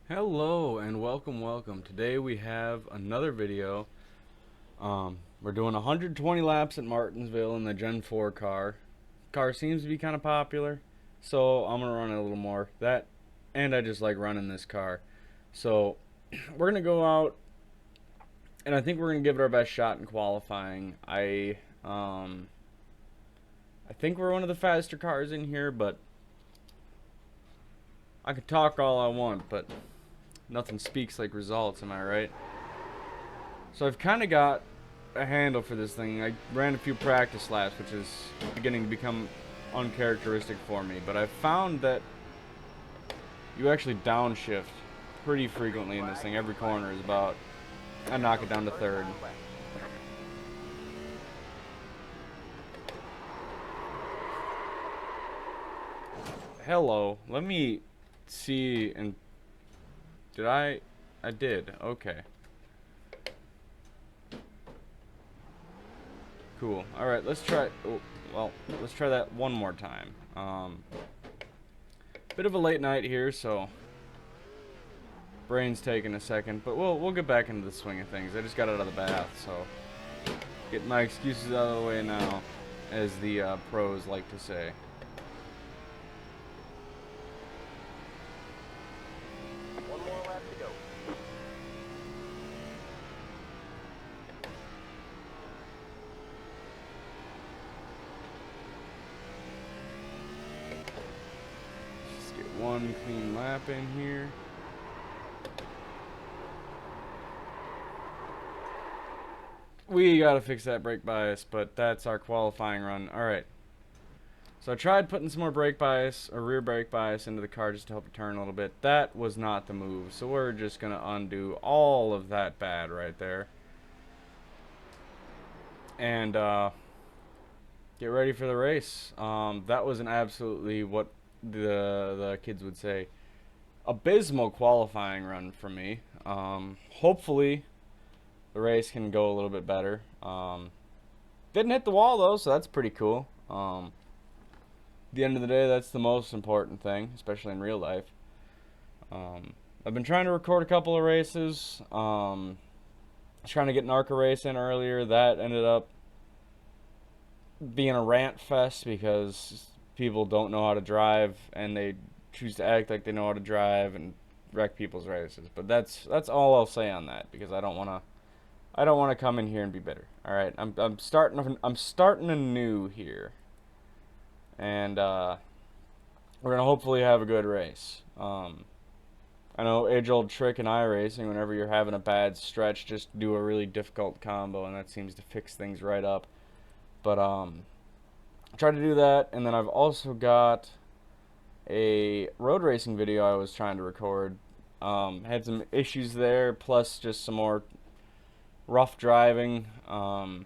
Hello and welcome. Today we have another video. We're doing 120 laps at Martinsville in the Gen 4 car. Car seems to be kind of popular, so I'm gonna run it a little more. And I just like running this car. So we're gonna go out, and I think we're gonna give it our best shot in qualifying. I think we're one of the faster cars in here, but I could talk all I want, but nothing speaks like results. Am I right? So I've kind of got a handle for this thing. I ran a few practice laps, which is beginning to become uncharacteristic for me. But I've found that you actually downshift pretty frequently in this thing. Every corner is about, I knock it down to third. Hello, let me see, and I did, okay. Cool, alright, let's try that one more time. Bit of a late night here, so brain's taking a second, but we'll get back into the swing of things. I just got out of the bath, so get my excuses out of the way now, as the pros like to say. One more lap to go. Just get one clean lap in here. We gotta fix that brake bias, but that's our qualifying run. Alright. So I tried putting some more brake bias, or rear brake bias, into the car just to help it turn a little bit. That was not the move, so we're just gonna undo all of that bad right there. And get ready for the race. That was an absolutely, what the kids would say, abysmal qualifying run for me. Hopefully the race can go a little bit better. Didn't hit the wall though, so that's pretty cool. At the end of the day, that's the most important thing, especially in real life. I've been trying to record a couple of races. I was trying to get an ARCA race in earlier. That ended up being a rant fest because people don't know how to drive and they choose to act like they know how to drive and wreck people's races. But that's all I'll say on that, because I don't want to come in here and be bitter. All right, I'm starting anew here, and we're gonna hopefully have a good race. I know age-old trick in iRacing. Whenever you're having a bad stretch, just do a really difficult combo, and that seems to fix things right up. But try to do that, and then I've also got a road racing video I was trying to record. Had some issues there, plus just some more rough driving. But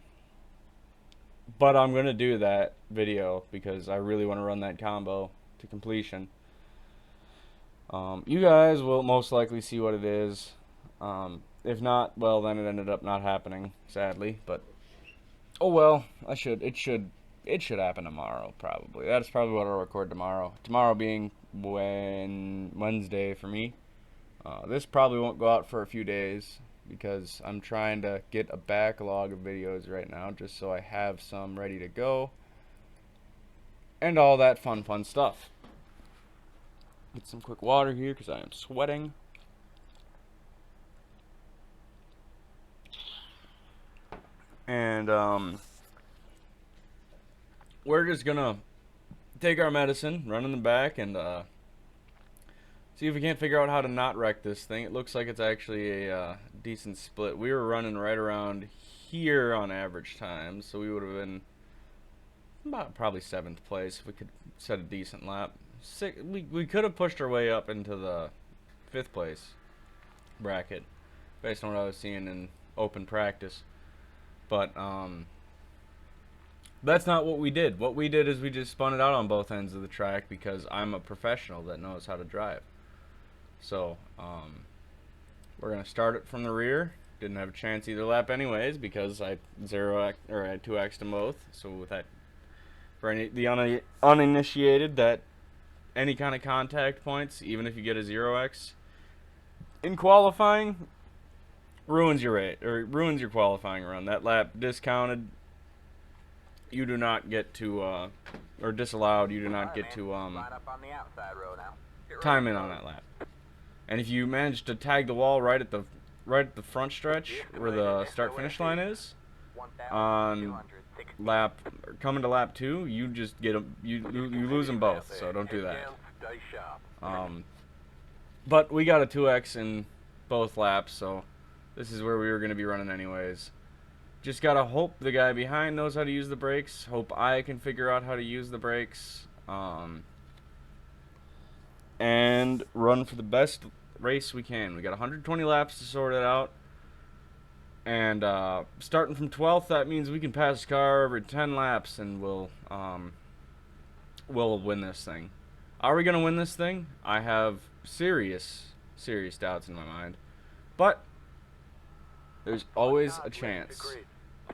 I'm gonna do that video because I really want to run that combo to completion. You guys will most likely see what it is. If not, well, then it ended up not happening, sadly. But oh well, it should happen tomorrow, probably. That's probably what I'll record tomorrow. Tomorrow being Wednesday for me. This probably won't go out for a few days because I'm trying to get a backlog of videos right now just so I have some ready to go. And all that fun stuff. Get some quick water here because I am sweating. And we're just gonna take our medicine, run in the back, and see if we can't figure out how to not wreck this thing. It looks like it's actually a decent split. We were running right around here on average time, so we would have been about probably 7th place if we could set a decent lap. We could have pushed our way up into the 5th place bracket based on what I was seeing in open practice. But that's not what we did. What we did is we just spun it out on both ends of the track because I'm a professional that knows how to drive. So we're gonna start it from the rear. Didn't have a chance either lap anyways because I I had 2x to both. So with that, for the uninitiated, that any kind of contact points, even if you get a 0x, in qualifying, ruins your rate or ruins your qualifying run. That lap discounted. You do not get to or disallowed. You do not get to Line up on the outside row now. Get ready time to in go. on that lap. And if you manage to tag the wall right at the front stretch where the start finish line is, on 1,260. lap coming to lap 2, you just get you lose them both. So don't do that. Head down, stay sharp. But we got a 2x in both laps, so this is where we were going to be running anyways. Just gotta hope the guy behind knows how to use the brakes. Hope I can figure out how to use the brakes. And run for the best race we can. We got 120 laps to sort it out. And starting from 12th, that means we can pass the car every 10 laps, and we'll win this thing. Are we gonna win this thing? I have serious doubts in my mind, but there's always a chance.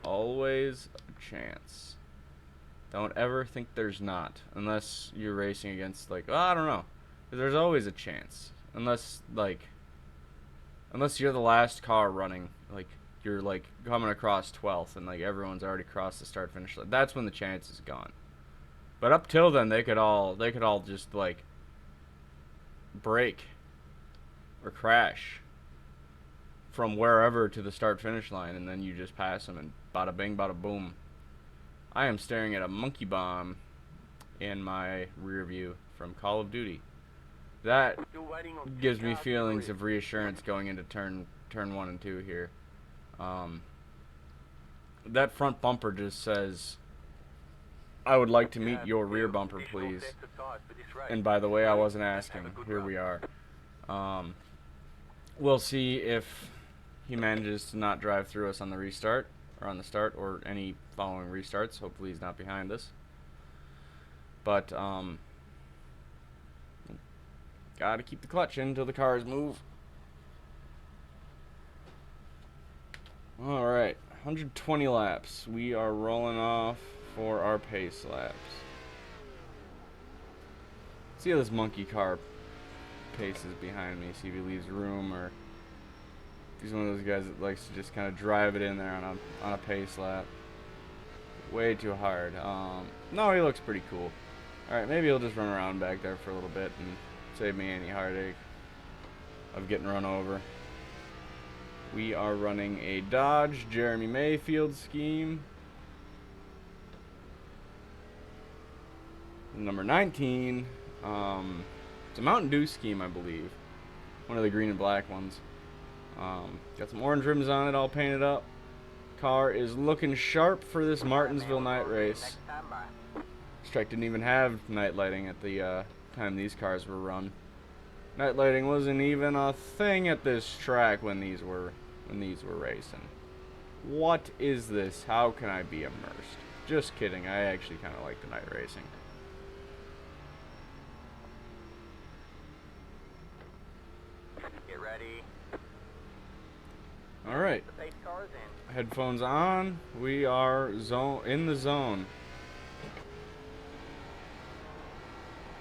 Always a chance. Don't ever think there's not, unless you're racing against like I don't know. There's always a chance, unless you're the last car running, like you're like coming across 12th and like everyone's already crossed the start finish line. That's when the chance is gone. But up till then, they could all just like break or crash from wherever to the start finish line, and then you just pass them and bada bing bada boom. I am staring at a monkey bomb in my rear view from Call of Duty. That gives me feelings of reassurance going into turn 1 and 2 here. That front bumper just says, I would like to meet your rear bumper, please. And by the way, I wasn't asking. Here we are. We'll see if he manages to not drive through us on the restart, or on the start, or any following restarts. Hopefully he's not behind us. But, gotta keep the clutch in until the cars move. Alright, 120 laps. We are rolling off for our pace laps. See how this monkey car paces behind me. See if he leaves room, or if he's one of those guys that likes to just kind of drive it in there on a pace lap. Way too hard. No, he looks pretty cool. Alright, maybe he'll just run around back there for a little bit and save me any heartache of getting run over. We are running a Dodge Jeremy Mayfield scheme. Number 19. It's a Mountain Dew scheme, I believe. One of the green and black ones. Got some orange rims on it, all painted up. Car is looking sharp for this Martinsville night race. This track didn't even have night lighting at the time these cars were run. Night lighting wasn't even a thing at this track when these were racing. What is this? How can I be immersed? Just kidding. I actually kind of like the night racing. Get ready. All right. The pace car is in. Headphones on. We are in the zone.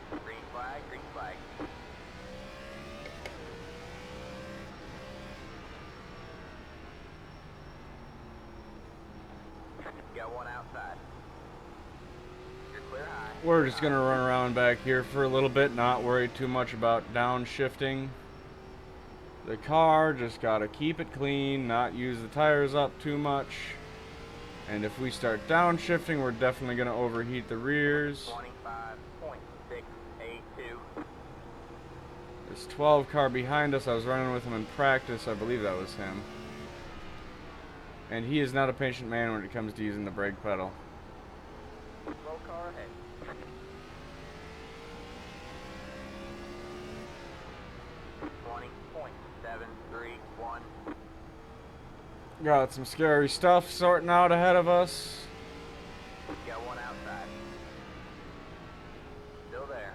Green flag, green flag. Got one outside. You're clear high. We're just gonna run around back here for a little bit, not worry too much about downshifting the car. Just gotta keep it clean, not use the tires up too much. And if we start downshifting, we're definitely gonna overheat the rears. 25.682. This 12 car behind us, I was running with him in practice. I believe that was him. And he is not a patient man when it comes to using the brake pedal. Slow car ahead. .731. Got some scary stuff sorting out ahead of us. Got one outside. Still there.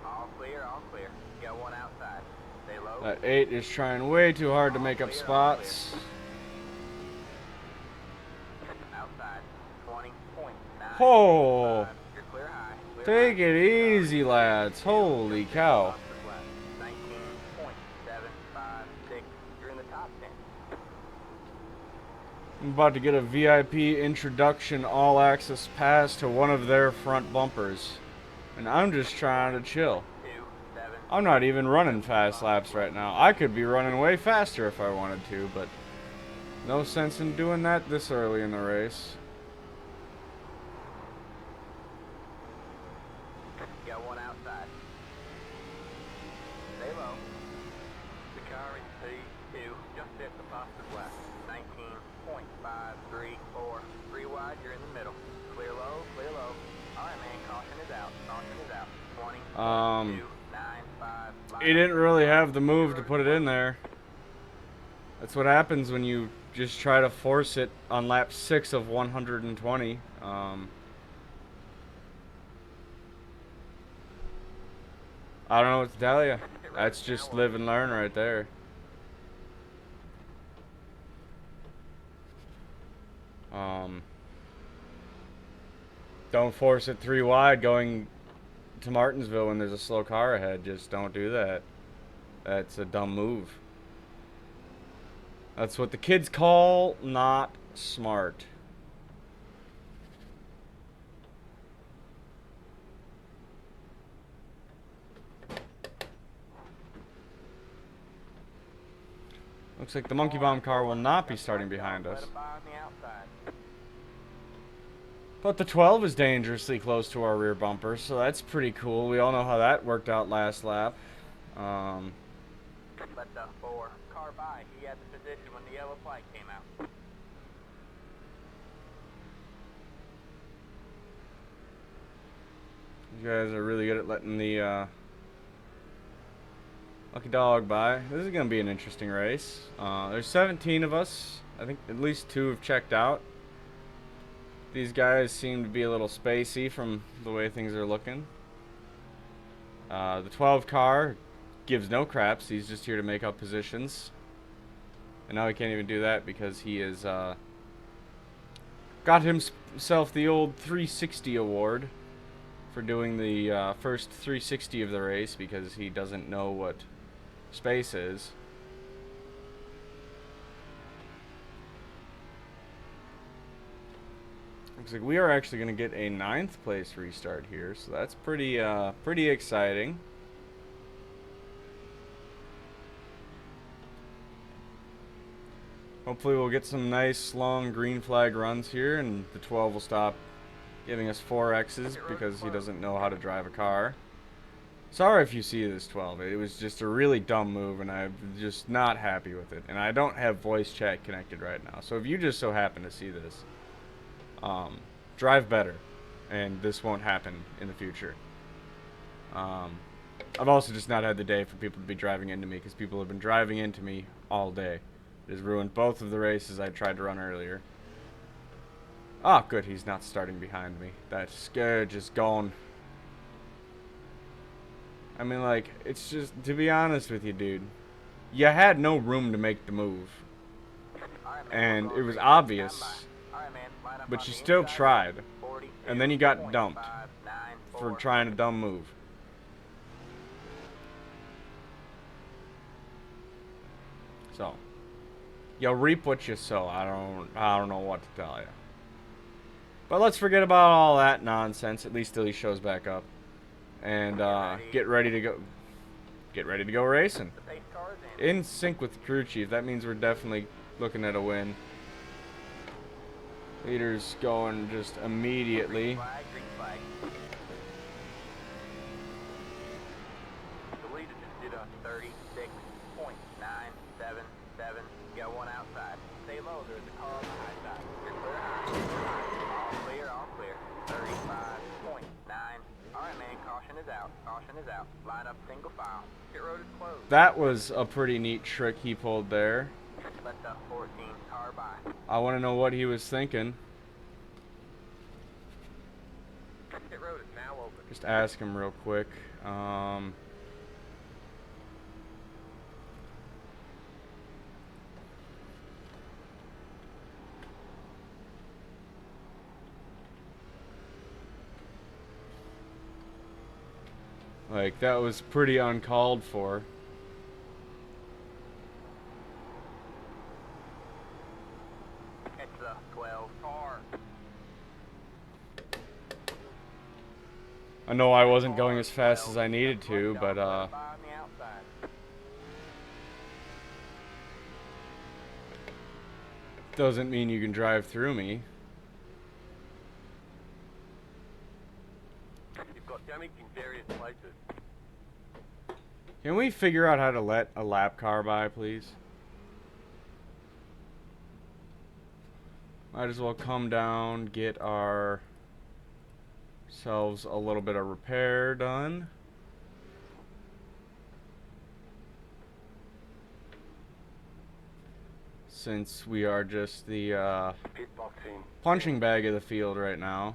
All clear, all clear. Got one outside. Stay low. That 8 is trying way too hard to make up spots. Outside. 20.9. Oh, You're clear high. Clear take high. it easy, lads. Holy cow. 19.75. top 10. I'm about to get a VIP introduction all-access pass to one of their front bumpers. And I'm just trying to chill. 2, 7. I'm not even running fast laps right now. I could be running way faster if I wanted to, but no sense in doing that this early in the race. Got one outside. Stay low. The car is P2, just at the positive left. 19.534. 3 wide, you're in the middle. Clear low, clear low. Alright, man, caution is out. Caution is out. 20, 2, 9, 5. He didn't really have the move to put it in there. That's what happens when you just try to force it on lap 6 of 120. I don't know what to tell you. That's just live and learn right there. Don't force it 3 wide going to Martinsville when there's a slow car ahead. Just don't do that. That's a dumb move. That's what the kids call not smart. Looks like the Monkey Bomb car will not be starting behind us. But the 12 is dangerously close to our rear bumper, so that's pretty cool. We all know how that worked out last lap. Let the 4 car by. He had the position when the yellow flag came out. You guys are really good at letting the lucky dog by. This is going to be an interesting race. There's 17 of us. I think at least 2 have checked out. These guys seem to be a little spacey from the way things are looking. The 12 car gives no craps. He's just here to make up positions. And now he can't even do that because he is got himself the old 360 award for doing the first 360 of the race because he doesn't know what space is. Looks like we are actually going to get a 9th place restart here, so that's pretty exciting. Hopefully we'll get some nice long green flag runs here, and the 12 will stop giving us 4X's because he doesn't know how to drive a car. Sorry if you see this 12. It was just a really dumb move, and I'm just not happy with it. And I don't have voice chat connected right now, so if you just so happen to see this, drive better, and this won't happen in the future. I've also just not had the day for people to be driving into me because people have been driving into me all day. It has ruined both of the races I tried to run earlier. Ah, good, he's not starting behind me. That scourge is gone. I mean, like, it's just, to be honest with you, dude, you had no room to make the move. And it was obvious, but you still tried. And then you got dumped for trying a dumb move. So, you'll reap what you sow. I don't know what to tell you. But let's forget about all that nonsense, at least till he shows back up. And get ready to go racing. In sync with the crew chief. That means we're definitely looking at a win. Leader's going just immediately. The leader just did a 36.977. Got one outside. Stay low. There's a car on the high side. You're clear high. All clear. 35.9. Alright, man. Caution is out. Caution is out. Line up single file. Pit road is closed. That was a pretty neat trick he pulled there. Let the 14 car by. I want to know what he was thinking. Pit road is now open. Just ask him real quick. Like, that was pretty uncalled for. Sales car. I know I wasn't going as fast as I needed to, but On the outside. doesn't mean you can drive through me. You've got damage in various places. Can we figure out how to let a lap car by, please? Might as well come down, get ourselves a little bit of repair done. Since we are just the punching bag of the field right now.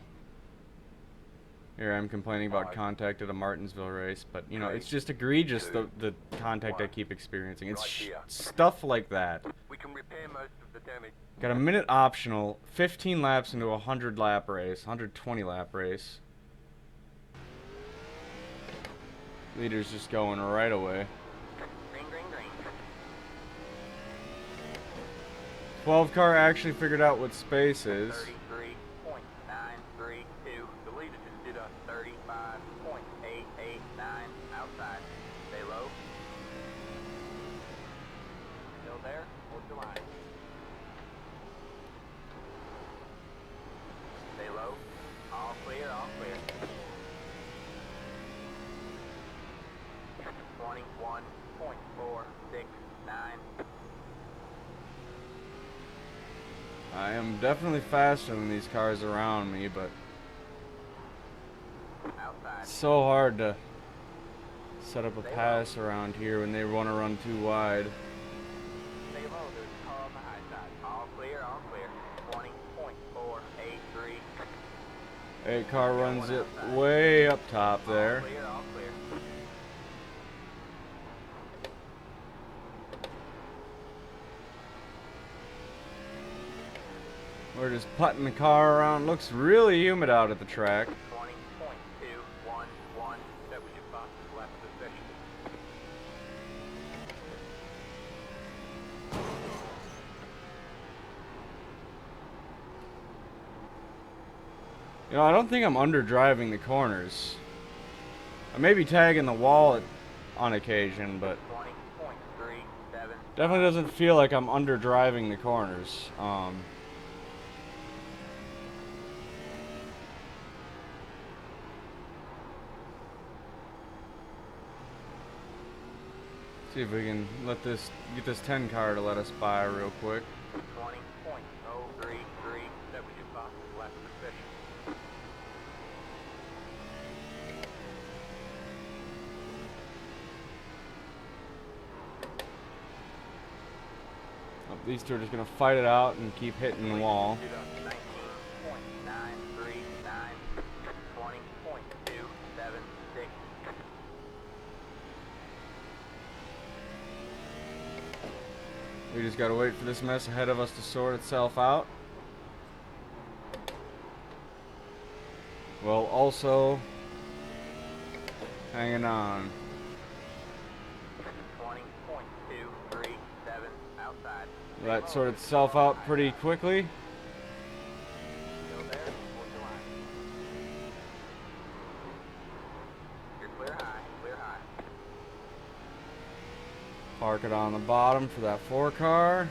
Here I'm complaining about contact at a Martinsville race, but you know, it's just egregious the contact I keep experiencing. It's stuff like that. We can repair most of the damage. Got a minute optional, 15 laps into a 100 lap race, 120 lap race. Leader's just going right away. Green, green, green. 12 car actually figured out what space is. 33.932. The leader just did a 35.889 outside. Stay low. Still there? Hold your line. Stay low. All clear, all clear. 21.469. I am definitely faster than these cars around me, but Outside. it's so hard to set up a pass around here when they want to run too wide. Stay low. There's a car on the high side. All clear, all clear. 20.483. 8 car runs it way up top there. All clear, all clear. We're just putting the car around. Looks really humid out at the track. 20.211. That was your fastest lap of the session. You know, I don't think I'm under driving the corners. I may be tagging the wall on occasion, but 20.37. definitely doesn't feel like I'm under driving the corners. See if we can get this 10 car to let us by real quick. 20.033. That was your fastest lap of the session. Oh, these two are just gonna fight it out and keep hitting the wall. Did a 19.939. 20.276. We just gotta wait for this mess ahead of us to sort itself out. Well, also hanging on. 20.237 outside. That sorted itself out pretty quickly. Still there? Hold your line. You're clear high, clear high. Park it on the bottom for that 4 car.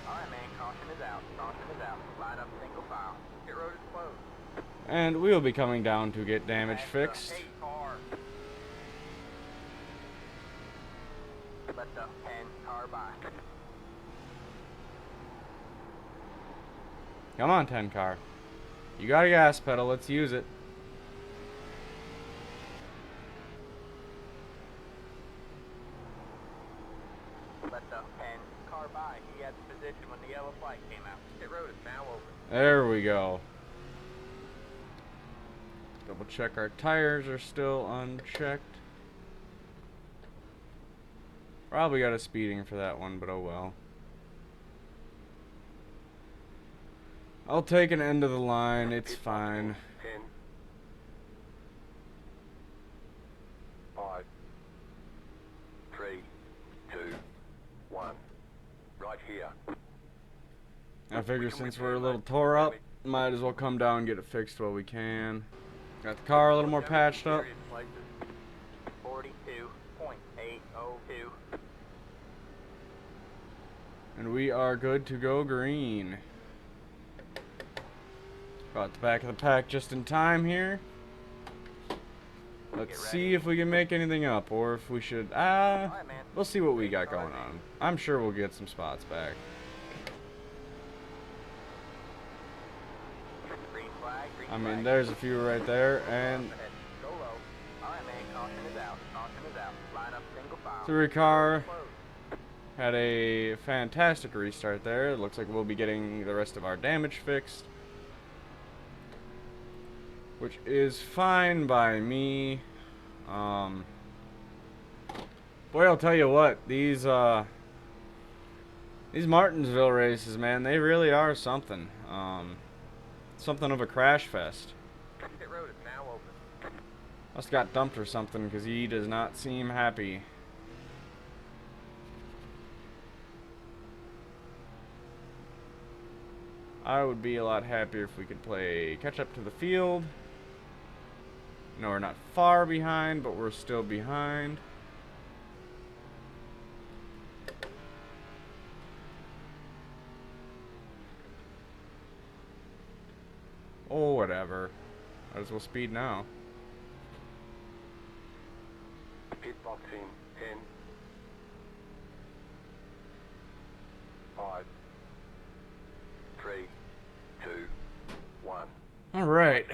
Alright man, caution is out. Caution is out. Line up single file. Pit road is closed. And we'll be coming down to get damage Pass the fixed. 8 car. Let the 10 car by. Come on, 10 car. You got a gas pedal, let's use it. Let the 10 car by. He had position when the yellow flag came out. Pit road is now open. There we go. Double check our tires are still unchecked. Probably got a speeding for that one, but oh well. I'll take an end of the line, it's fine. 10. 5. 3. 2. 1. Right here. I figure since we're a little tore up, might as well come down and get it fixed while we can. Got the car a little more patched up. 42.802. And we are good to go green. Got the back of the pack just in time here. Let's see if we can make anything up, or if we should, we'll see what we got going on. I'm sure we'll get some spots back. I mean, there's a few right there, and 3 car had a fantastic restart there. It looks like we'll be getting the rest of our damage fixed, which is fine by me. Boy, I'll tell you what, these Martinsville races, man, they really are something. Something of a crash fest. Exit road is now open. Must have got dumped or something, because he does not seem happy. I would be a lot happier if we could play catch up to the field. No, we're not far behind, but we're still behind. Oh, whatever. Might as well speed now. Pit box in 10, 5, 3, 2, 1. Alright.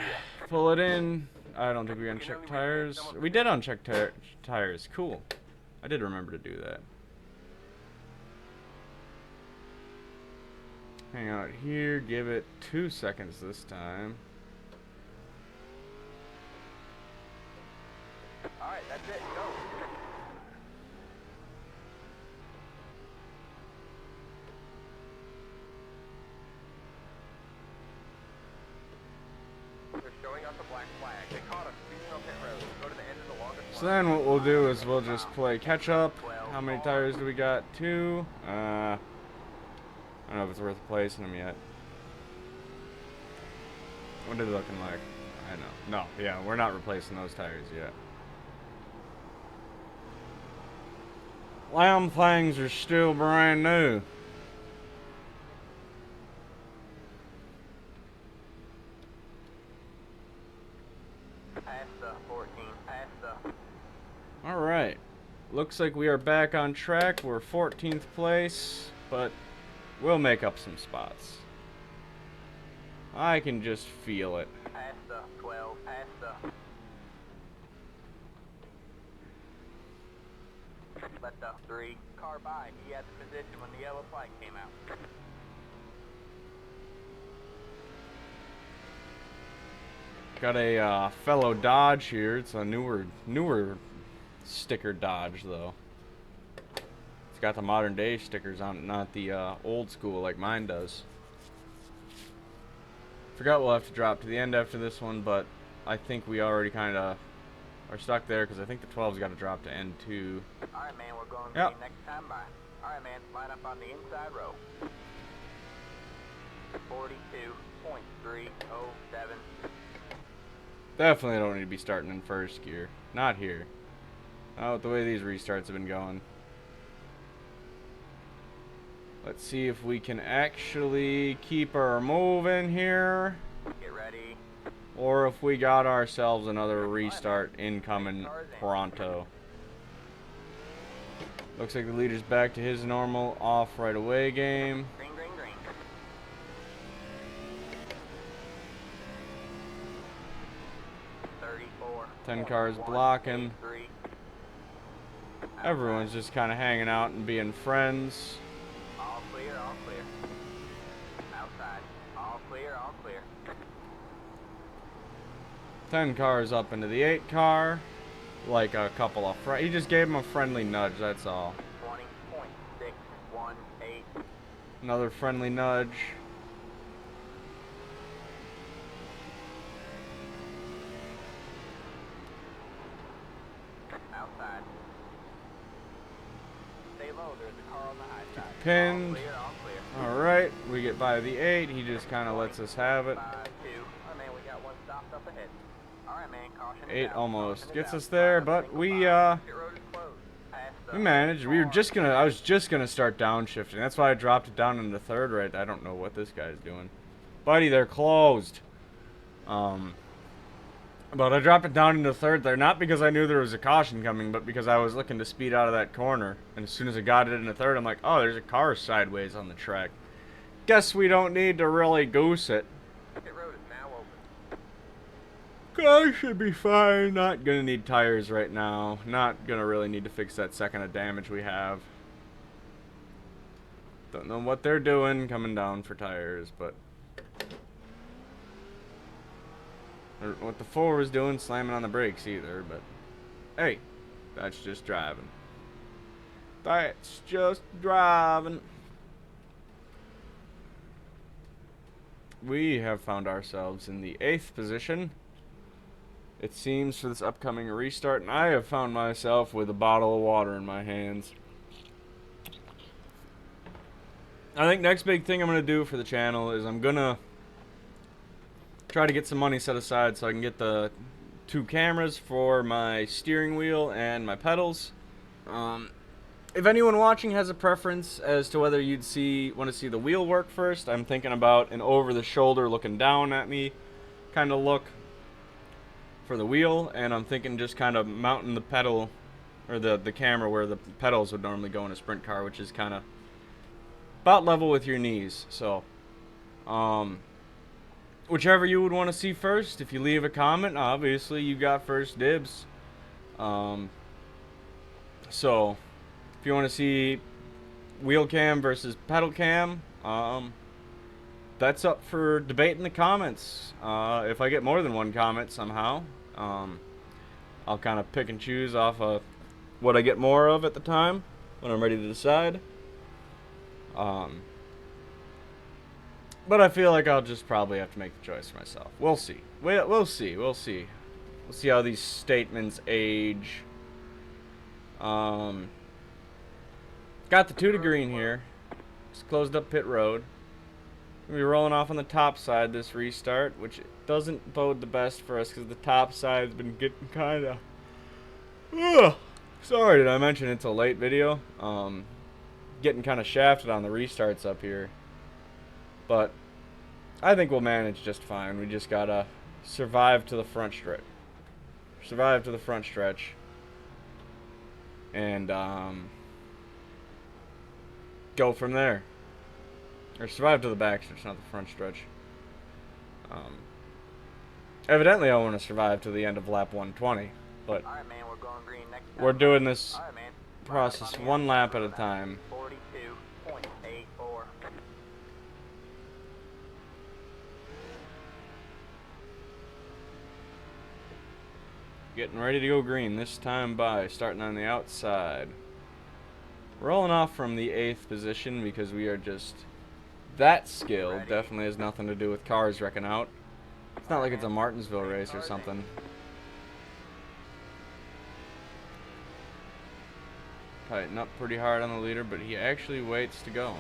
Pull it in. I don't think we unchecked tires. We did uncheck tires. Cool. I did remember to do that. Hang out here. Give it 2 seconds this time. Alright, that's it. Go. They're showing us a black flag. They caught us speeding on pit road. Go to the end of the longest So then what we'll do is we'll just play catch up. How many tires do we got? 2. I don't know if it's worth replacing them yet. What are they looking like? I know. No, yeah, we're not replacing those tires yet. Lamb things are still brand new. Past the 14. Past the. Alright. Looks like we are back on track. We're 14th place, but we'll make up some spots. I can just feel it. Past the 12. Past the. Let the 3 car by. He had the position when the yellow flag came out. Got a fellow Dodge here. It's a newer sticker Dodge though. It's got the modern day stickers on it, not the old school like mine does. Forgot we'll have to drop to the end after this one, but I think we already kind of are stuck there because I think the 12's got to drop to N2. Alright, man, we're going Yep. green next time by. Alright, man, line up on the inside row. 42.307. Definitely don't need to be starting in first gear. Not here. Not with the way these restarts have been going. Let's see if we can actually keep her moving here, Get ready. or if we got ourselves another restart incoming pronto. Looks like the leader's back to his normal off right away game. Green, green, green. 34. 10 cars blocking. 3. Everyone's just kind of hanging out and being friends. All clear, all clear. Outside. All clear, all clear. 10 cars up into the 8 car. Like a couple of he just gave him a friendly nudge, that's all. 20.618. Another friendly nudge. Outside. Stay low. low. There's a car on the high side. Pinned. All clear, all clear. Alright, we get by the 8. He just kind of lets us have it. 5-2. Alright, man, we got one stopped up ahead. Alright, man, caution is 8 out. almost Caution is gets out. us there, Line up but single we file. Pit road is closed. Past the we managed. We were car. just gonna. I was just gonna start downshifting. That's why I dropped it down into third. Right. I don't know what this guy's doing, buddy. They're closed. But I dropped it down into third there, not because I knew there was a caution coming, but because I was looking to speed out of that corner. And as soon as I got it into third, I'm like, oh, there's a car sideways on the track. Guess we don't need to really goose it. Pit road is now open. Car should be fine. Not gonna need tires right now. Not gonna really need to fix that second of damage we have. Don't know what they're doing coming down for tires, but or what the 4 was doing slamming on the brakes either, but hey, that's just driving. That's just driving. We have found ourselves in the 8th position, it seems, for this upcoming restart, and I have found myself with a bottle of water in my hands. I think next big thing I'm going to do for the channel is I'm going to try to get some money set aside so I can get the 2 cameras for my steering wheel and my pedals. If anyone watching has a preference as to whether you'd want to see the wheel work first, I'm thinking about an over-the-shoulder looking down at me kind of look for the wheel, and I'm thinking just kind of mounting the pedal or the camera where the pedals would normally go in a sprint car, which is kind of about level with your knees. So whichever you would want to see first, if you leave a comment, obviously you got first dibs. So if you want to see wheel cam versus pedal cam, that's up for debate in the comments. If I get more than one comment somehow, I'll kind of pick and choose off of what I get more of at the time when I'm ready to decide. But I feel like I'll just probably have to make the choice myself. We'll see. We'll see. We'll see. We'll see how these statements age. Got the 2 to green here. Just closed up pit road. We're rolling off on the top side this restart, which doesn't bode the best for us because the top side's been getting kind of... Sorry, did I mention it's a late video? Getting kind of shafted on the restarts up here. But I think we'll manage just fine. We just gotta survive to the front stretch. Survive to the front stretch. And go from there. Or survive to the back stretch, not the front stretch. Evidently I want to survive to the end of lap 120, but Alright, man, we're going green next time. we're doing this Alright, man. process one lap at a time. 42.84. Getting ready to go green, this time by starting on the outside. Rolling off from the 8th position because we are just that skilled. Definitely has nothing to do with cars wrecking out. It's not like it's a Martinsville race or something. Tighten up pretty hard on the leader, but he actually waits to go.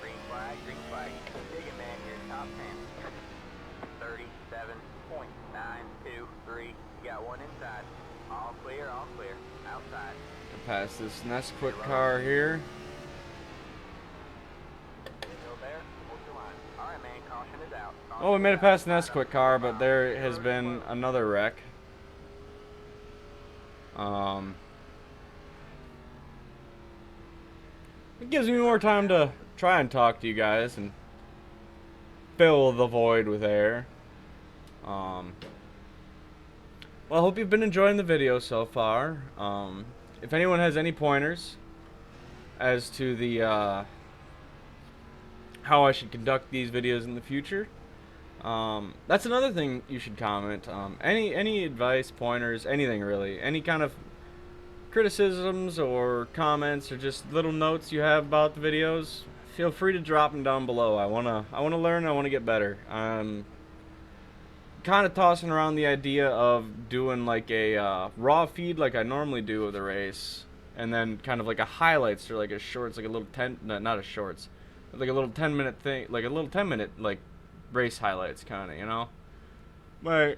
Green flag, green flag. Dig it, man. You're top 10. 37.923. You got one inside. All clear, all clear. Outside. Pass this Nesquik car here. Still there? Hold your line. Alright, man. Caution is out. Oh, we made it past the Nesquik car, but there has been another wreck. It gives me more time to try and talk to you guys and fill the void with air. Well, I hope you've been enjoying the video so far. If anyone has any pointers as to the how I should conduct these videos in the future, that's another thing you should comment. Any advice, pointers, anything really, any kind of criticisms or comments or just little notes you have about the videos, feel free to drop them down below. I wanna learn. I wanna get better. I'm kind of tossing around the idea of doing like a raw feed like I normally do of the race, and then kind of like a highlights or like a shorts, like a little 10, no, not a shorts, but like a little 10-minute thing, like a little 10-minute like race highlights kind of, you know. My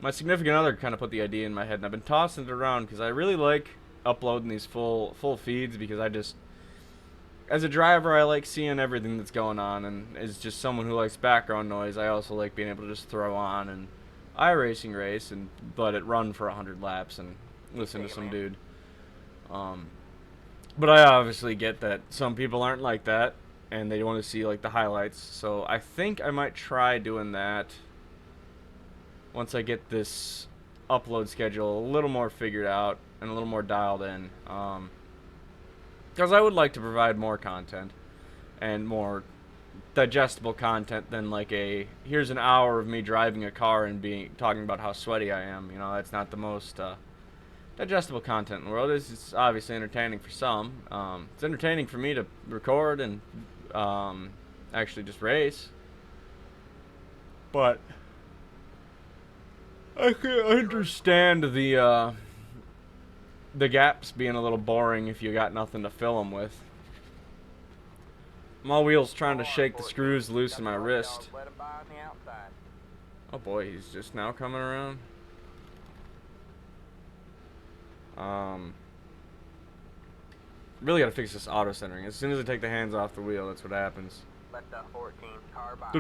my significant other kind of put the idea in my head, and I've been tossing it around because I really like uploading these full feeds, because I just, as a driver, I like seeing everything that's going on, and as just someone who likes background noise, I also like being able to just throw on and iRacing race and let it run for 100 laps and listen to some dude. But I obviously get that some people aren't like that, and they want to see like the highlights. So I think I might try doing that once I get this upload schedule a little more figured out and a little more dialed in. Because I would like to provide more content and more digestible content than like a here's an hour of me driving a car and talking about how sweaty I am. You know, that's not the most digestible content in the world. It's obviously entertaining for some. It's entertaining for me to record and actually just race. But I can understand the gaps being a little boring if you got nothing to fill them with. My wheel's trying to shake the screws loose in my wrist. Oh boy, he's just now coming around. Really gotta fix this auto centering. As soon as I take the hands off the wheel, that's what happens. Let the 14 car by.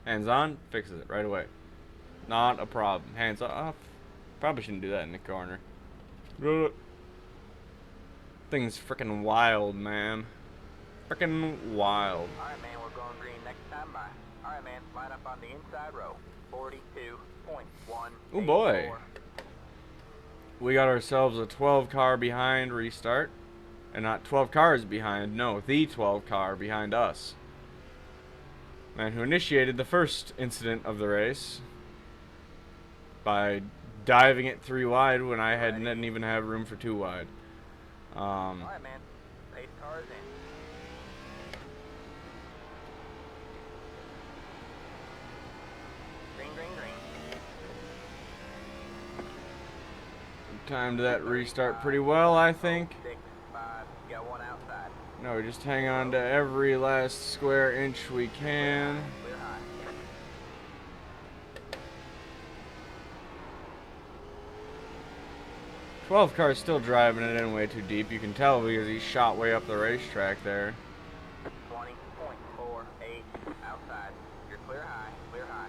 Hands on, fixes it right away. Not a problem. Hands off. Probably shouldn't do that in the corner. Thing's freaking wild, man. Freaking wild. Alright, man, we're going green next time by. Alright, man, line up on the inside row. 42.1. Oh boy. We got ourselves a 12 car behind restart. And not 12 cars behind, no, the 12 car behind us. Man who initiated the first incident of the race by diving it 3 wide when I didn't even have room for 2 wide. Alright, man. Pace cars in. Green, green, green. Timed that restart pretty well, I think. 6, 5, got one outside. No, we just hang on to every last square inch we can. Clear high. 12 car's still driving it in way too deep. You can tell because he shot way up the racetrack there. 20.48 outside. You're clear high, clear high.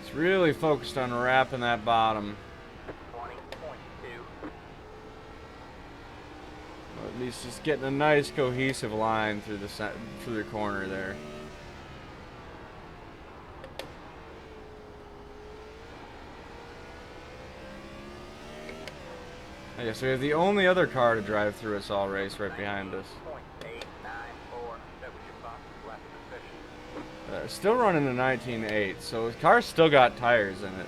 It's really focused on wrapping that bottom. 20.2. Or at least just getting a nice cohesive line through the corner there. Okay, so we have the only other car to drive through us all race right behind us. 894. That was your fastest lap of the session. Still running a 19.8, so the car's still got tires in it.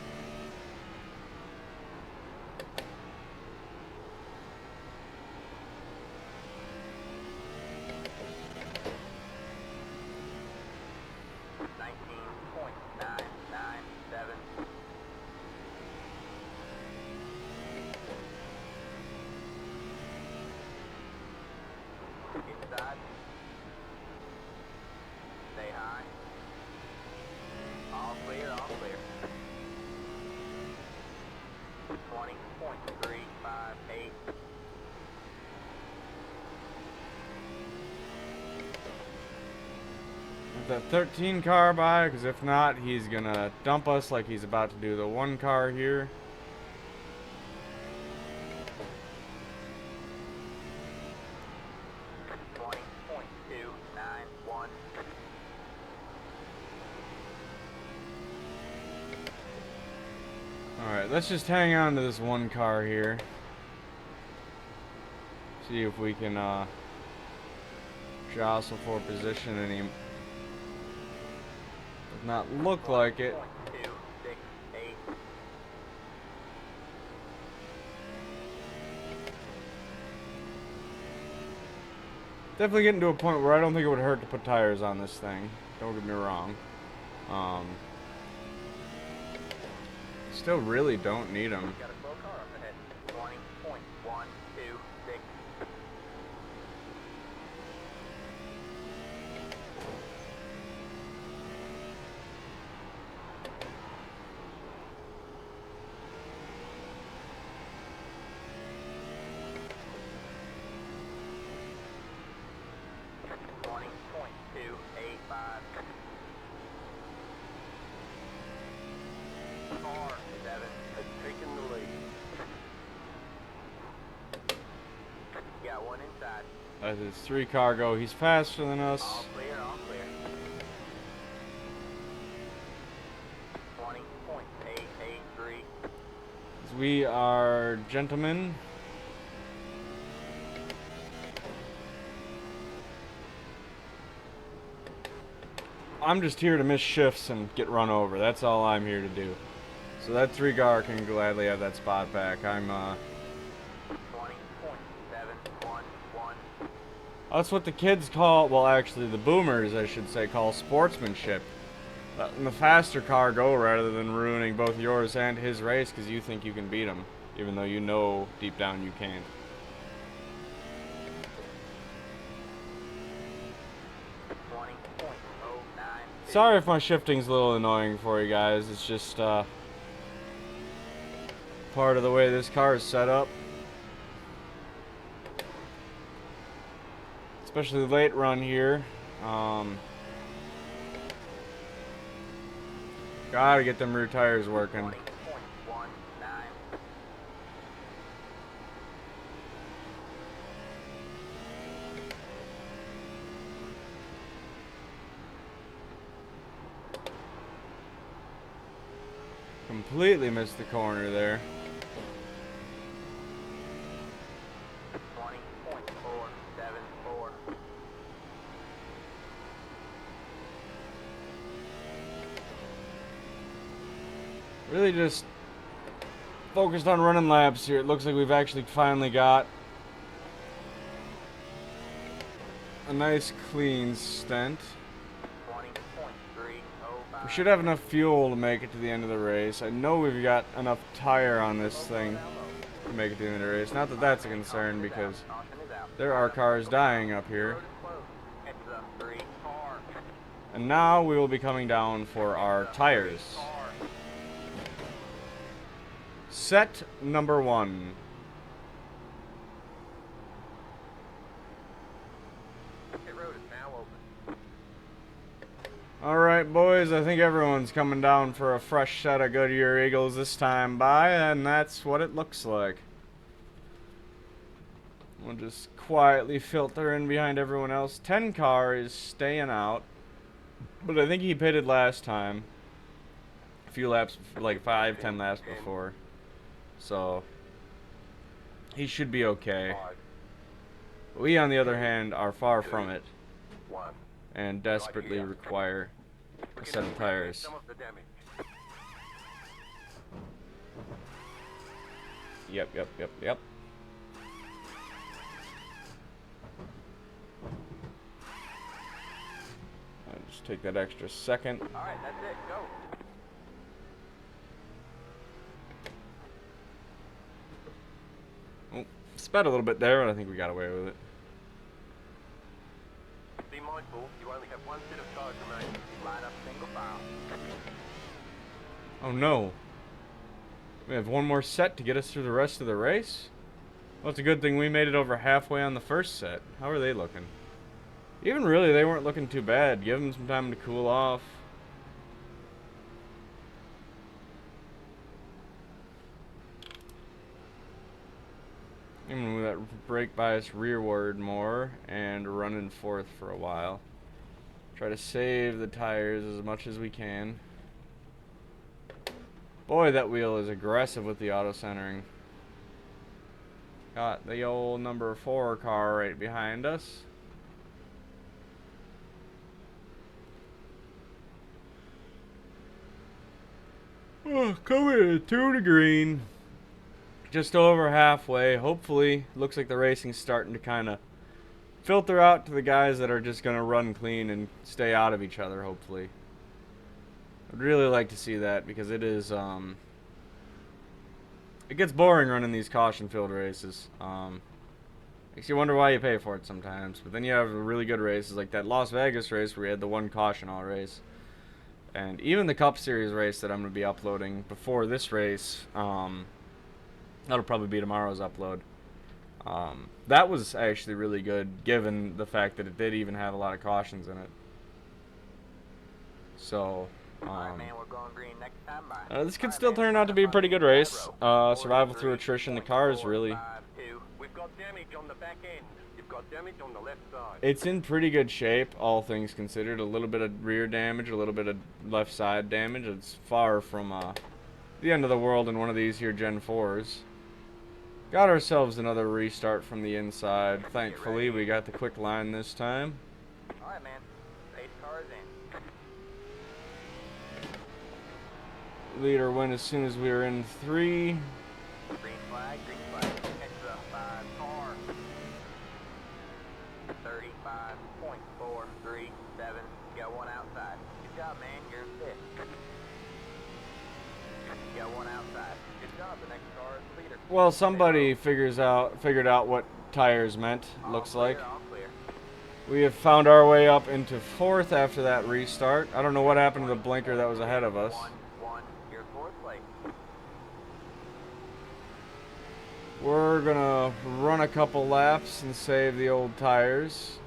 Inside. Stay high. All clear, all clear. 20.358. That 13 car by, because if not, he's gonna dump us like he's about to do the 1 car here. Alright, let's just hang on to this 1 car here. See if we can jostle for position, and he does not look like it. Definitely getting to a point where I don't think it would hurt to put tires on this thing. Don't get me wrong. Still really don't need them. Got a slow car up ahead. 20.126. Taking the lead. Got one inside. As it's 3 cargo, he's faster than us. All clear, all clear. 20.883. We are gentlemen. I'm just here to miss shifts and get run over. That's all I'm here to do. So that 3 car can gladly have that spot back. I'm 20.711. That's what the kids call, well actually the boomers I should say, call sportsmanship. Letting the faster car go rather than ruining both yours and his race because you think you can beat him, even though you know deep down you can't. Sorry if my shifting's a little annoying for you guys. It's just part of the way this car is set up. Especially late run here. Gotta get them rear tires working. 20.19. Completely missed the corner there. 20.474. Really just focused on running laps here. It looks like we've actually finally got a nice clean stint. 20.305. We should have enough fuel to make it to the end of the race. I know we've got enough tire on this thing to make it to the end of the race. Not that that's a concern because there are cars dying up here. And now we will be coming down for our tires. Set number 1. Alright boys, I think everyone's coming down for a fresh set of Goodyear Eagles this time by, and that's what it looks like. We'll just quietly filter in behind everyone else. 10 car is staying out, but I think he pitted last time. A few laps, like 5-10 laps before. So, he should be okay. We, on the other hand, are far from it and desperately require a set of tires. Yep. I'll just take that extra second. Alright, that's it, go. Oh, sped a little bit there, but I think we got away with it. Be mindful, you only have one set of tires remaining. Line up single file. Oh no. We have one more set to get us through the rest of the race? Well, it's a good thing we made it over halfway on the first set. How are they looking? Even really, they weren't looking too bad. Give them some time to cool off. Even with that brake bias rearward more and running fourth for a while. Try to save the tires as much as we can. Boy, that wheel is aggressive with the auto centering. Got the old number 4 car right behind us. Oh, coming to the green. Just over halfway. Hopefully, looks like the racing's starting to kind of filter out to the guys that are just gonna run clean and stay out of each other. Hopefully, I'd really like to see that because it is it gets boring running these caution-filled races. Makes you wonder why you pay for it sometimes. But then you have really good races like that Las Vegas race where we had the one caution all race. And even the Cup Series race that I'm going to be uploading before this race, that'll probably be tomorrow's upload. That was actually really good given the fact that it did even have a lot of cautions in it. So, this could still turn out to be a pretty good race. Survival through attrition. The car is really... We've got damage on the back end. You've got damage on the left side. It's in pretty good shape, all things considered. A little bit of rear damage, a little bit of left side damage. It's far from the end of the world in one of these here Gen 4s. Got ourselves another restart from the inside. Thankfully, we got the quick line this time. Alright, man. Pace cars in. Leader went as soon as we were in 3. Green flag, green flag. Extra 5 car. 35.437. Got one outside. Good job, man. You're in 5th. Got one outside. Good job. The next car is leader. Well, somebody figured out what tires meant, looks like. All clear. We have found our way up into 4th after that restart. I don't know what happened to the blinker that was ahead of us. 1, you're 4th place. We're gonna run a couple laps and save the old tires.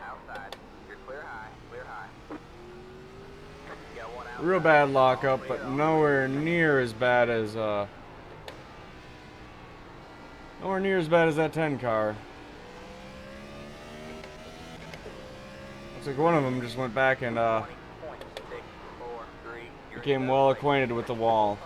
Outside. You're clear high, clear high. Got one outside. Real bad lockup, but nowhere near as bad as that 10 car. Looks like one of them just went back and became well acquainted with the wall.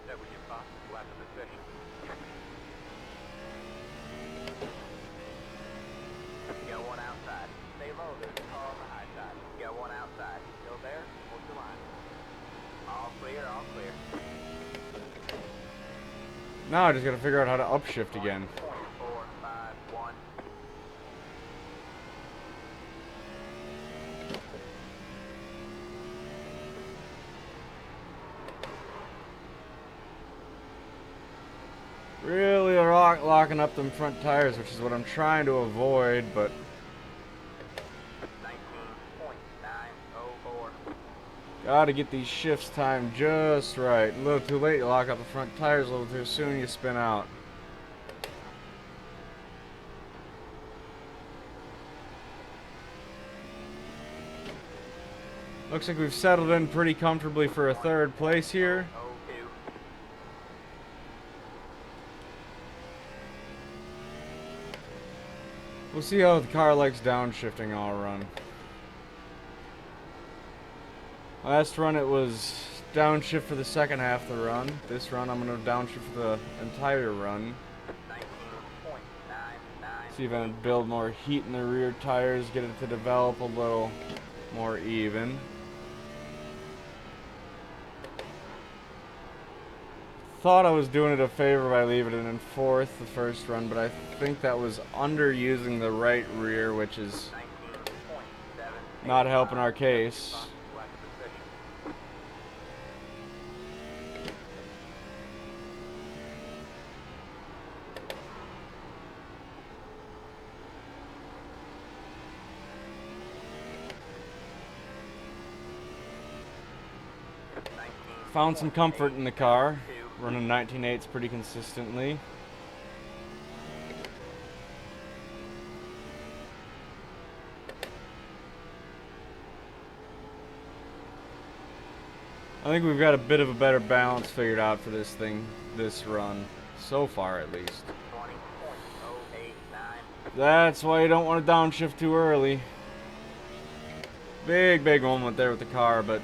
That was your fastest lap of the session. Got one outside. Stay low, there's a car on the high side. Got one outside. Still there? Hold your line. All clear, all clear. Now I just gotta figure out how to upshift again. 1.451. Really locking up them front tires, which is what I'm trying to avoid, but 19.904. gotta get these shifts timed just right. A little too late, you lock up the front tires, a little too soon, you spin out. Looks like we've settled in pretty comfortably for a 3rd place here. 02. We'll see how the car likes downshifting all run. Last run it was downshift for the second half of the run. This run I'm going to downshift for the entire run. 19.99. See if I can build more heat in the rear tires, get it to develop a little more even. Thought I was doing it a favor by leaving it in 4th the first run, but I think that was underusing the right rear, which is 19.7. not helping our case. Fastest lap of the session. Found some comfort in the car, running 19.8s pretty consistently. I think we've got a bit of a better balance figured out for this run, so far at least. 20.089. That's why you don't want to downshift too early. Big moment there with the car, but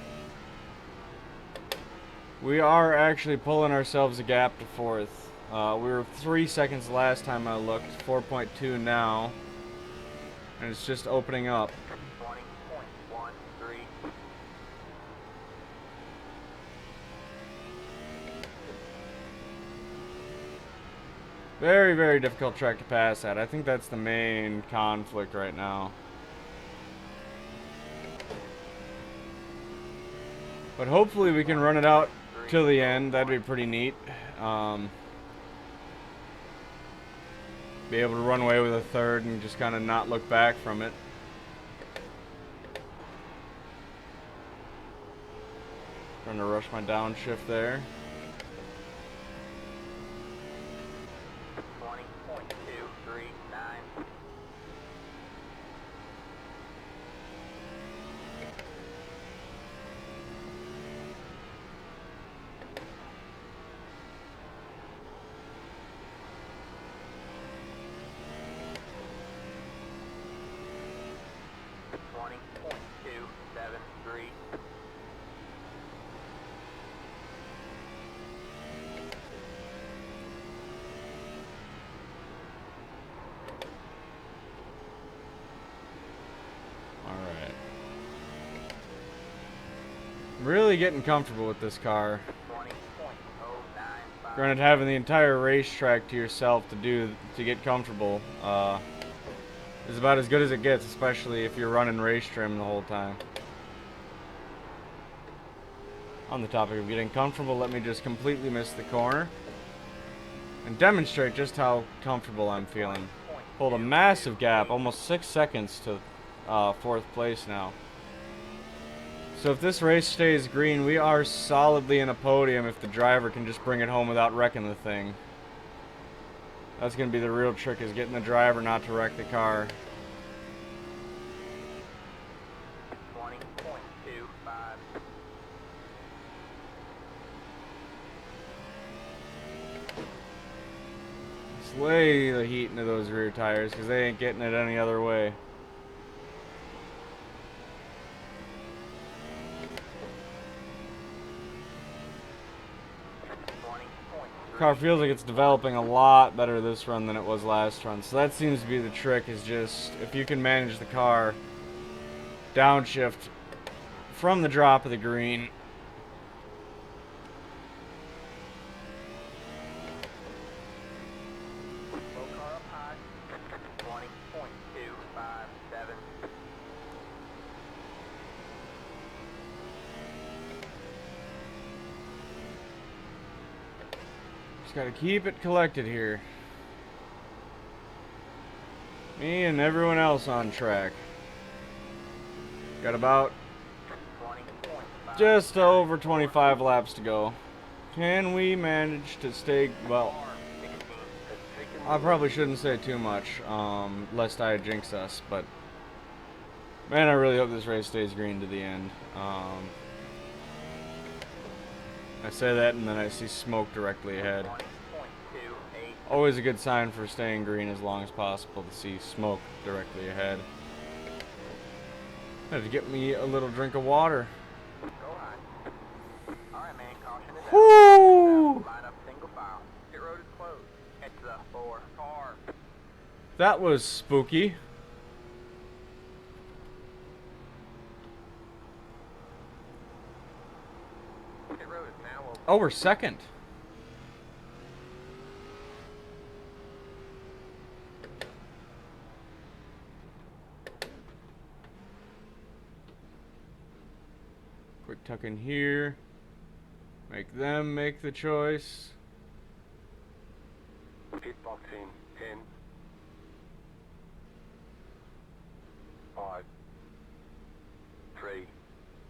we are actually pulling ourselves a gap to fourth. We were 3 seconds last time I looked, 4.2 now, and it's just opening up. 20.13. Very difficult track to pass at. I think that's the main conflict right now. But hopefully we can run it out till the end. That'd be pretty neat. Be able to run away with a third and just kind of not look back from it. Trying to rush my downshift there. 20.239. .273. Alright. Really getting comfortable with this car. 20.095. Granted, having the entire racetrack to yourself to get comfortable is about as good as it gets, especially if you're running race trim the whole time. On the topic of getting comfortable, let me just completely miss the corner and demonstrate just how comfortable I'm feeling. Pulled a massive gap, almost 6 seconds to fourth place now. So if this race stays green, we are solidly in a podium if the driver can just bring it home without wrecking the thing. That's going to be the real trick, is getting the driver not to wreck the car. 20.25. Slay the heat into those rear tires because they ain't getting it any other way. Car feels like it's developing a lot better this run than it was last run. So that seems to be the trick, is just if you can manage the car downshift from the drop of the green. Low car up high. 20.257. Just gotta keep it collected here. Me and everyone else on track. Got about 20.5. just over 25 laps to go. Can we manage to stay, well, 16 has taken I probably shouldn't say too much, lest I jinx us, but man, I really hope this race stays green to the end. I say that and then I see smoke directly ahead. 20.28. Always a good sign for staying green as long as possible to see smoke directly ahead. Had to get me a little drink of water. Go high. Alright, man, caution is out. Woo! Line up single file. Pit road is closed. It's the 4 car. That was spooky. Pit road is now open. Oh, we're second. Quick tuck in here. Make them make the choice. Pit box in 10, 5, 3.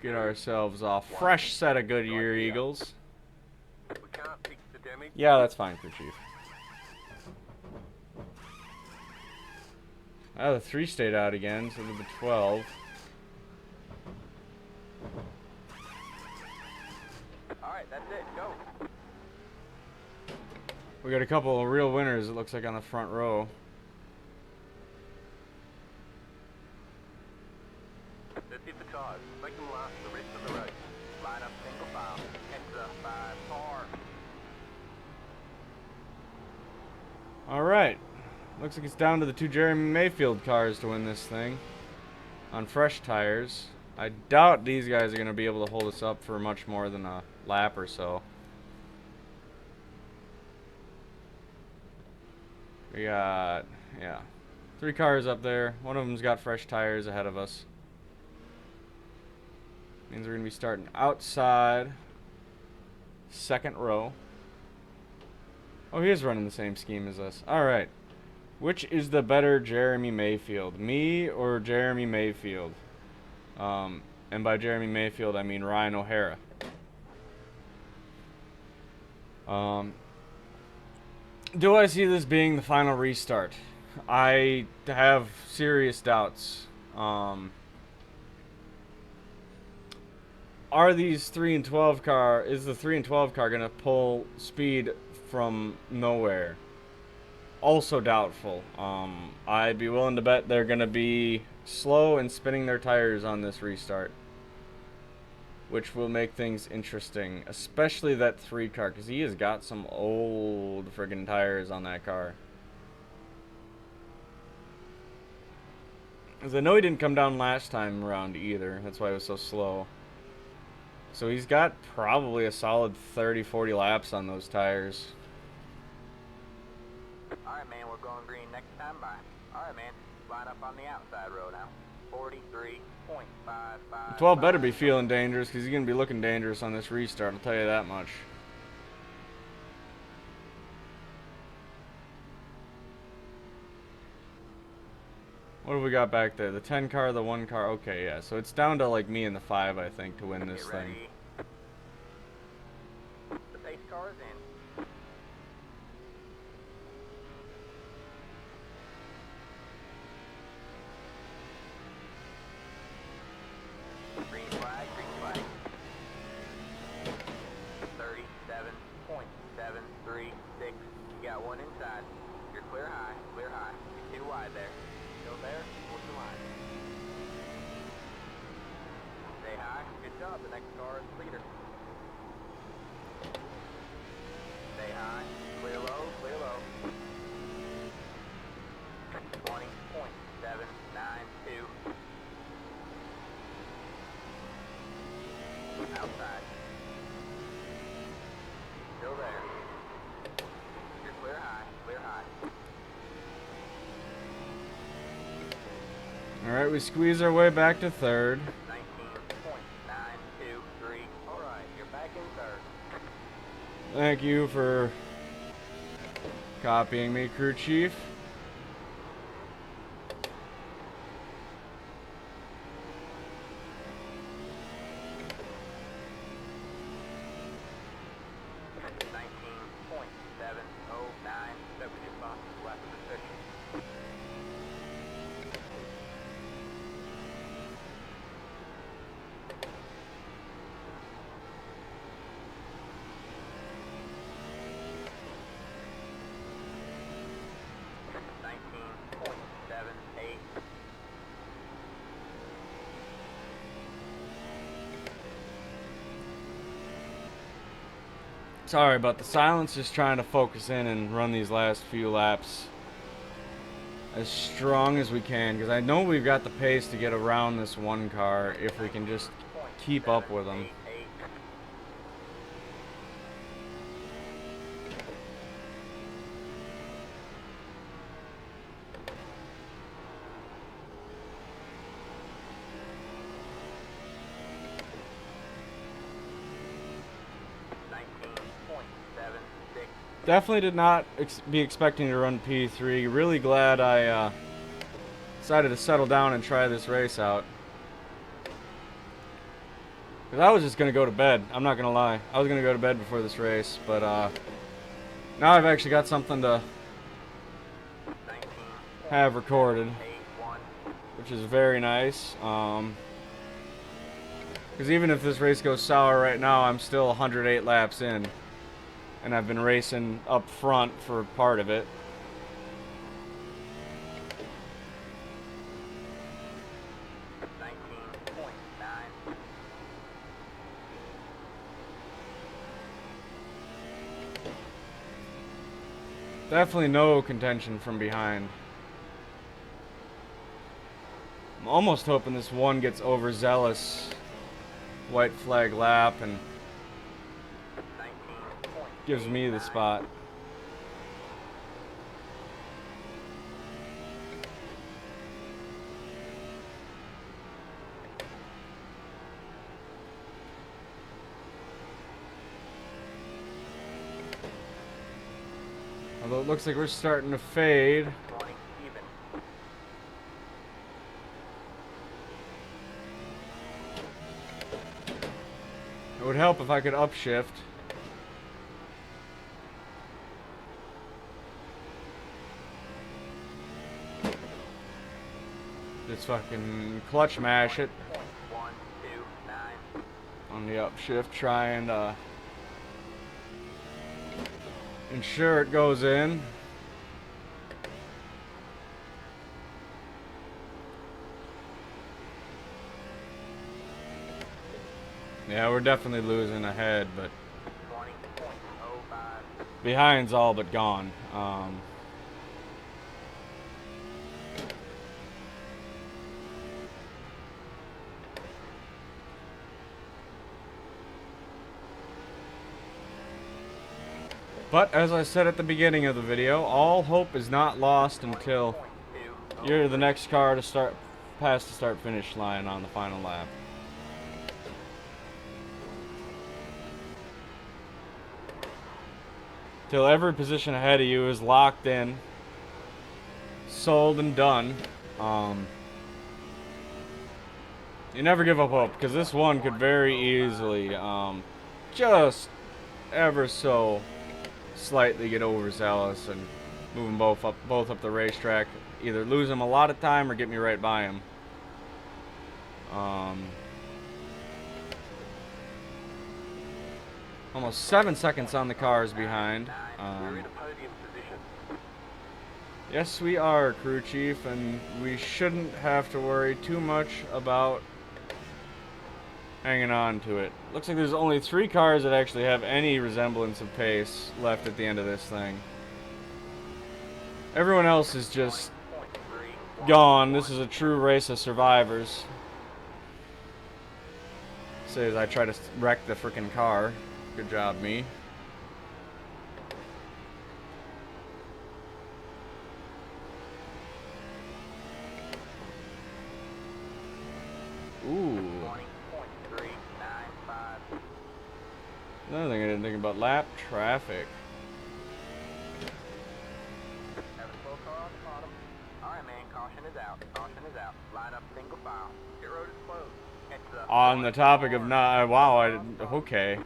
Get ourselves a fresh set of Goodyear Eagles. We can't fix the damage. Yeah, that's fine, crew chief. Oh, the 3 stayed out again, so did the 12. Alright, that's it. Go. We got a couple of real winners, it looks like, on the front row. Let's hit the tires. Make them last the rest of the race. Line up single file. Extra 5 car. All right. Looks like it's down to the 2 Jeremy Mayfield cars to win this thing on fresh tires. I doubt these guys are going to be able to hold us up for much more than a lap or so. We got, yeah, 3 cars up there. One of them's got fresh tires ahead of us. Means we're going to be starting outside, second row. Oh, he is running the same scheme as us. All right. Which is the better Jeremy Mayfield? Me or Jeremy Mayfield? And by Jeremy Mayfield, I mean Ryan O'Hara. Do I see this being the final restart? I have serious doubts. Are these 3 and 12 car? Is the 3 and 12 car gonna pull speed from nowhere? Also doubtful. I'd be willing to bet they're gonna be slow and spinning their tires on this restart, which will make things interesting, especially that 3 car, because he has got some old friggin' tires on that car. Because I know he didn't come down last time around either. That's why it was so slow. So he's got probably a solid 30-40 laps on those tires. Alright, man, we're going green next time by. Alright, man, line up on the outside row now. 43.55. 12 better be feeling dangerous, because he's going to be looking dangerous on this restart, I'll tell you that much. What do we got back there? The 10 car, the 1 car. Okay, yeah. So it's down to like me and the 5, I think, to win this thing. The pace car is in. Green flag, green flag. 37.736. You got one inside. You're clear high, clear high. You're too wide there. Go there, what's the line? Stay high, good job. The next car is leader. Stay high, clear low, clear low. 20.792. Outside. Still there. You're clear high, clear high. Alright, we squeeze our way back to third. 19.923. Alright, you're back in third. Thank you for copying me, crew chief. Sorry about the silence, just trying to focus in and run these last few laps as strong as we can, because I know we've got the pace to get around this 1 car if we can just keep up with them. Definitely did not be expecting to run P3. Really glad I decided to settle down and try this race out. Because I was just going to go to bed. I'm not going to lie. I was going to go to bed before this race. But now I've actually got something to have recorded, which is very nice. Because even if this race goes sour right now, I'm still 108 laps in. And I've been racing up front for part of it. Definitely no contention from behind. I'm almost hoping this one gets overzealous. White flag lap and 19.89. gives me the spot. Although it looks like we're starting to fade. 20 even. It would help if I could upshift. Just fucking clutch mash it 129. on the upshift, try and ensure it goes in. Yeah, we're definitely losing ahead, but 20.05. behind's all but gone. But as I said at the beginning of the video, all hope is not lost until 20.2. you're the next car to start past the start finish line on the final lap. Till every position ahead of you is locked in, sold and done. You never give up hope, because this one could very easily just ever so slightly get overzealous and move them both up the racetrack. Either lose them a lot of time or get me right by them. Almost 7 seconds on the cars behind. We're in a podium position. Yes, we are, crew chief, and we shouldn't have to worry too much about hanging on to it. Looks like there's only 3 cars that actually have any resemblance of pace left at the end of this thing. Everyone else is just gone. This is a true race of survivors. Say as I try to wreck the freaking car. Good job, me. Ooh. 20.395. Another thing I didn't think about, lap traffic. Have a slow car on the bottom. Alright, man, caution is out. Caution is out. Line up single file. Pit road is closed. It's On the topic of not, wow, okay.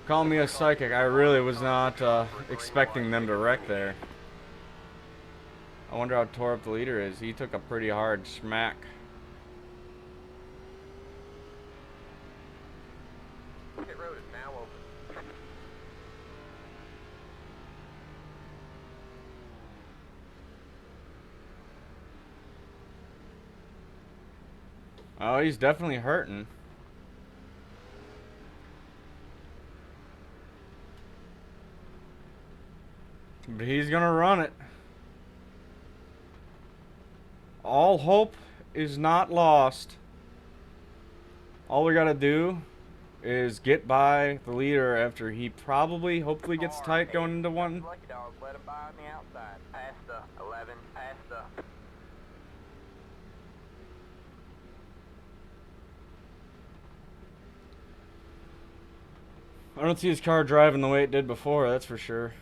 Call me a psychic. I really was not expecting them to wreck there. I wonder how tore up the leader is. He took a pretty hard smack. Pit road is now open. Oh, he's definitely hurting. But he's gonna run it. All hope is not lost. All we gotta do is get by the leader after he probably, hopefully gets tight going into one. Lucky dogs, let him by on the outside. Past the 11, past the... I don't see his car driving the way it did before, that's for sure.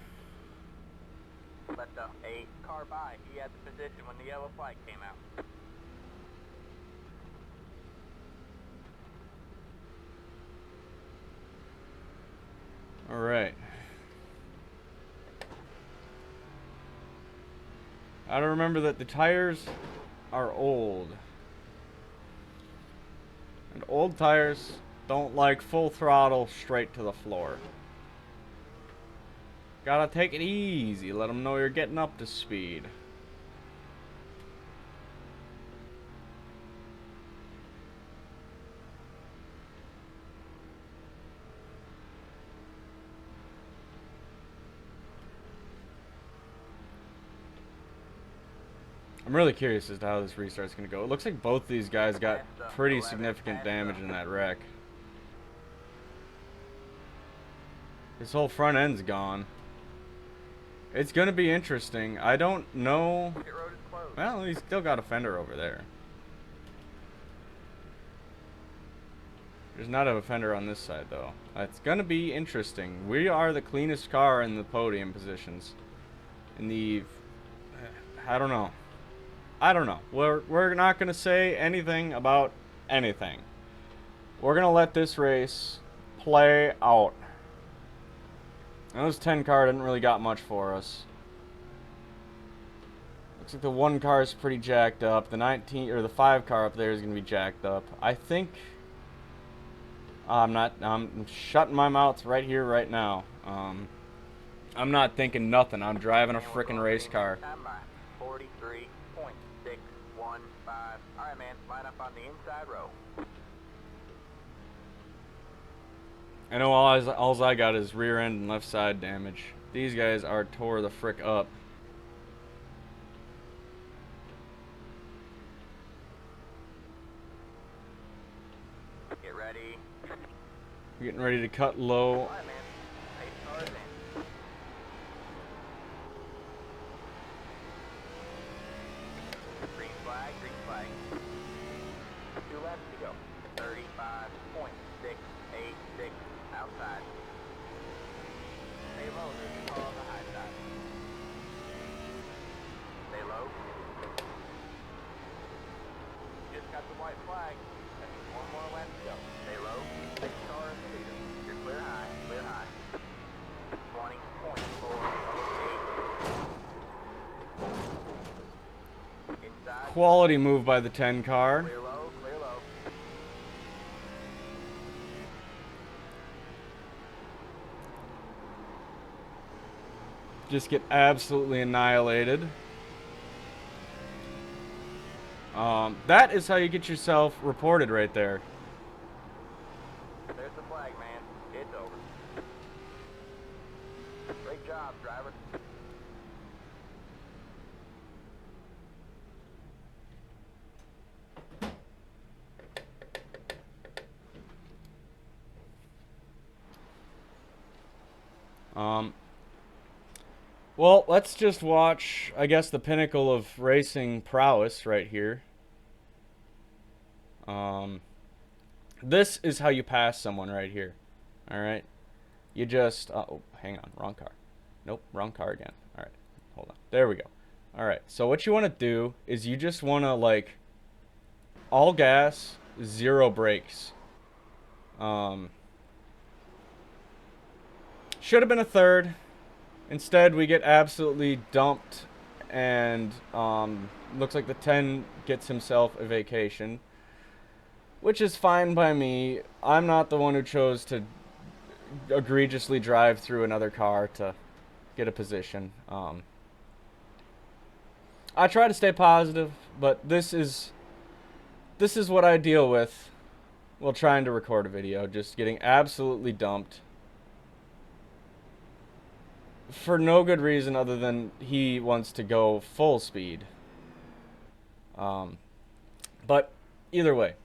Let the 8 car by. He had the position when the yellow flag came out. Alright. I don't remember that the tires are old. And old tires don't like full throttle straight to the floor. Gotta take it easy, let them know you're getting up to speed. I'm really curious as to how this restart's going to go. It looks like both these guys got Fast up, pretty 11, significant fast damage up. in that wreck. His whole front end's gone. It's going to be interesting. I don't know. Pit road is closed. Well, he's still got a fender over there. There's not a fender on this side, though. It's going to be interesting. We are the cleanest car in the podium positions. In the... I don't know. I don't know. We're not going to say anything about anything. We're going to let this race play out. And this 10 car didn't really got much for us. Looks like the 1 car is pretty jacked up. The 19 or the 5 car up there is going to be jacked up. I think I'm shutting my mouth right here right now. I'm not thinking nothing. I'm driving a frickin' race car. Time by 43.615. Alright, man, line up on the inside row. I know all I got is rear end and left side damage. These guys are tore the frick up. Get ready. Getting ready to cut low. Alright, man. Pace cars in. Green flag, green flag. 2 laps to go. 35.686 outside. Stay low, there's a car on the high side. Stay low. Just got the white flag. That means 1 more lap to go. Stay low. Next car is the leader. You're clear high, clear high. 20.408. Inside. Quality move by the 10 car. Clear low, clear low. Just get absolutely annihilated. That is how you get yourself reported right there. There's the flag, man. It's over. Great job, driver. Well, let's just watch, I guess, the pinnacle of racing prowess right here. This is how you pass someone right here. Alright? You just, oh, hang on, wrong car. Nope, wrong car again. Alright, hold on. There we go. Alright, so what you want to do is you just want to, like, all gas, 0 brakes. Should have been a third. Instead, we get absolutely dumped, and looks like the 10 gets himself a vacation, which is fine by me. I'm not the one who chose to egregiously drive through another car to get a position. I try to stay positive, but this is what I deal with while trying to record a video, just getting absolutely dumped. For no good reason other than he wants to go full speed. But either way,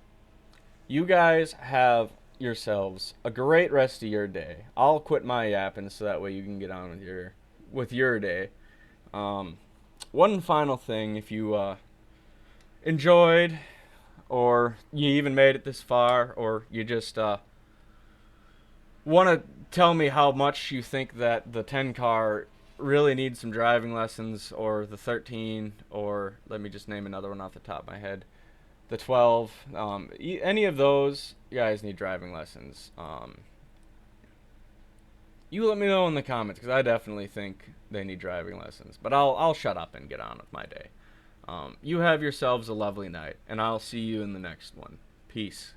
you guys have yourselves a great rest of your day. I'll quit my yapping so that way you can get on with your day. One final thing, if you enjoyed, or you even made it this far, or you just want to tell me how much you think that the 10 car really needs some driving lessons, or the 13, or let me just name another one off the top of my head, the 12, any of those, you guys need driving lessons. You let me know in the comments, because I definitely think they need driving lessons, but I'll shut up and get on with my day. You have yourselves a lovely night, and I'll see you in the next one. Peace.